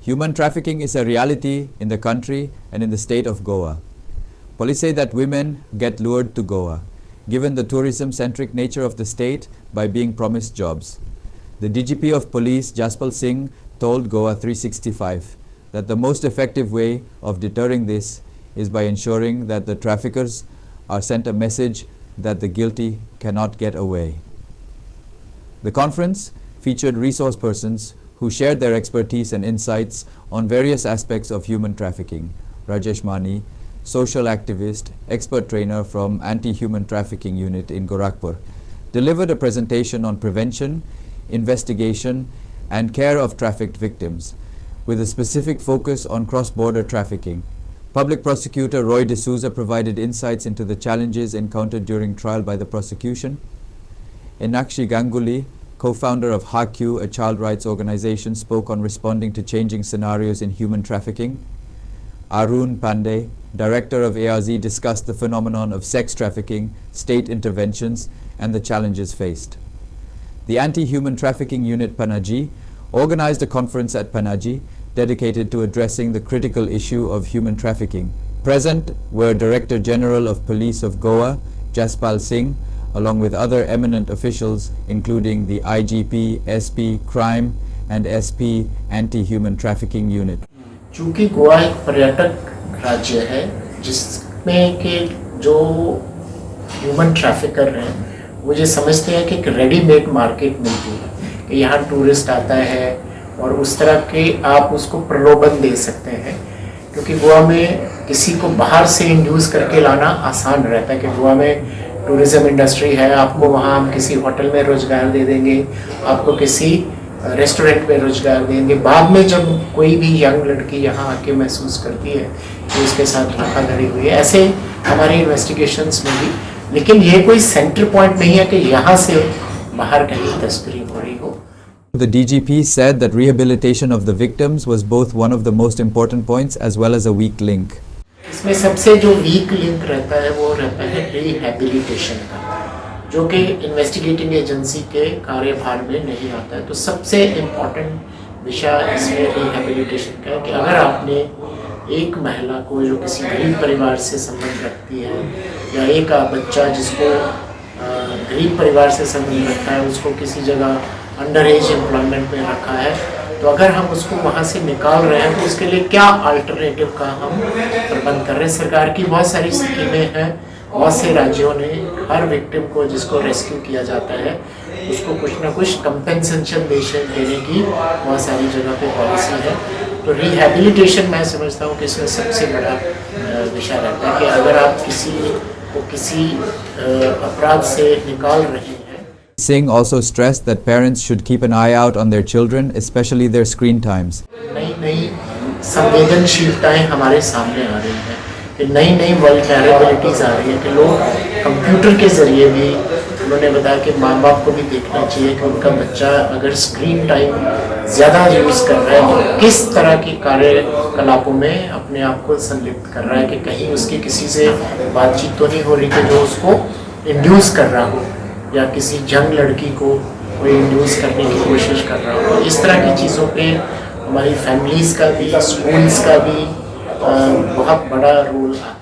Human trafficking is a reality in the country and in the state of Goa. Police say that women get lured to Goa, given the tourism-centric nature of the state, by being promised jobs. The DGP of Police, Jaspal Singh, told Goa 365 that the most effective way of deterring this is by ensuring that the traffickers are sent a message that the guilty cannot get away. The conference featured resource persons who shared their expertise and insights on various aspects of human trafficking. Rajesh Mani, social activist, expert trainer from Anti-Human Trafficking Unit in Gorakhpur, delivered a presentation on prevention, investigation, and care of trafficked victims, with a specific focus on cross-border trafficking. Public prosecutor Roy D'Souza provided insights into the challenges encountered during trial by the prosecution. Enakshi Ganguly, co-founder of HaQ, a child rights organization, spoke on responding to changing scenarios in human trafficking. Arun Pandey, director of ARZ, discussed the phenomenon of sex trafficking, state interventions, and the challenges faced. The Anti-Human Trafficking Unit Panaji organized a conference at Panaji dedicated to addressing the critical issue of human trafficking. Present were Director General of Police of Goa, Jaspal Singh, along with other eminent officials including the IGP, SP, Crime and SP Anti-Human Trafficking Unit. चूँकि गोवा एक पर्यटक राज्य है जिसमें के जो human trafficker हैं वो ये समझते हैं कि एक रेडीमेड मार्केट मिलती है कि यहाँ टूरिस्ट आता है और उस तरह के आप उसको प्रलोभन दे सकते हैं, क्योंकि गोवा में किसी को बाहर से इंड्यूस करके लाना आसान रहता है कि गोवा में टूरिज़्म इंडस्ट्री है, आपको वहाँ हम किसी होटल में रोज़गार दे देंगे, आपको किसी रेस्टोरेंट में रोज़गार देंगे। बाद में जब कोई भी यंग लड़की यहाँ आके महसूस करती है कि उसके साथ धोखाधड़ी हुई है, ऐसे हमारे इन्वेस्टिगेशंस में भी, लेकिन ये कोई सेंटर पॉइंट नहीं है कि यहाँ से बाहर कहीं तस्करी हो रही हो। The DGP said that rehabilitation of the victims was both one of the most important points as well as a weak link. इसमें सबसे जो वीक लिंक रहता है वो रहता है रिहैबिलिटेशन का, जो कि इन्वेस्टिगेटिंग एजेंसी के कार्यभार में नहीं आता है। तो सबसे इम्पॉर्टेंट विषय इसमें रिहैबिलिटेशन का है कि अगर आपने एक महिला को जो किसी गरीब परिवार से संबंध रखती है या एक बच्चा जिसको गरीब परिवार से संबंध रखता है उसको किसी जगह अंडर एज एम्प्लॉयमेंट में रखा है, तो अगर हम उसको वहाँ से निकाल रहे हैं तो उसके लिए क्या अल्टरनेटिव का हम प्रबंध कर रहे हैं। सरकार की बहुत सारी स्कीमें हैं, बहुत से राज्यों ने हर विक्टिम को जिसको रेस्क्यू किया जाता है उसको कुछ ना कुछ कंपेंसेशन देने की बहुत सारी जगह पे पॉलिसी है। तो रिहैबिलिटेशन मैं समझता हूँ कि इसमें सबसे बड़ा विषय रहता है कि अगर आप किसी को किसी अपराध से निकाल रहे हैं। Singh also stressed that parents should keep an eye out on their children, especially their screen times. नई संवेदनशीलताएं हमारे सामने आ रही हैं कि नई वल्नरेबिलिटीज़ आ रही हैं कि लोग कंप्यूटर के ज़रिए भी, उन्होंने बताया कि माँ बाप को भी देखना चाहिए कि उनका बच्चा अगर स्क्रीन टाइम ज़्यादा यूज़ कर रहा है तो किस तरह की कार्यकलापों में अपने आप को संलिप्त कर रहा है, कि कहीं उसकी किसी से बातचीत तो नहीं हो रही कि जो उसको इंड्यूस कर रहा हो, या किसी जंग लड़की को कोई इंड्यूस करने की कोशिश कर रहा हो। इस तरह की चीज़ों पे हमारी फैमिलीज़ का भी, स्कूल्स का भी बहुत बड़ा रोल आता है।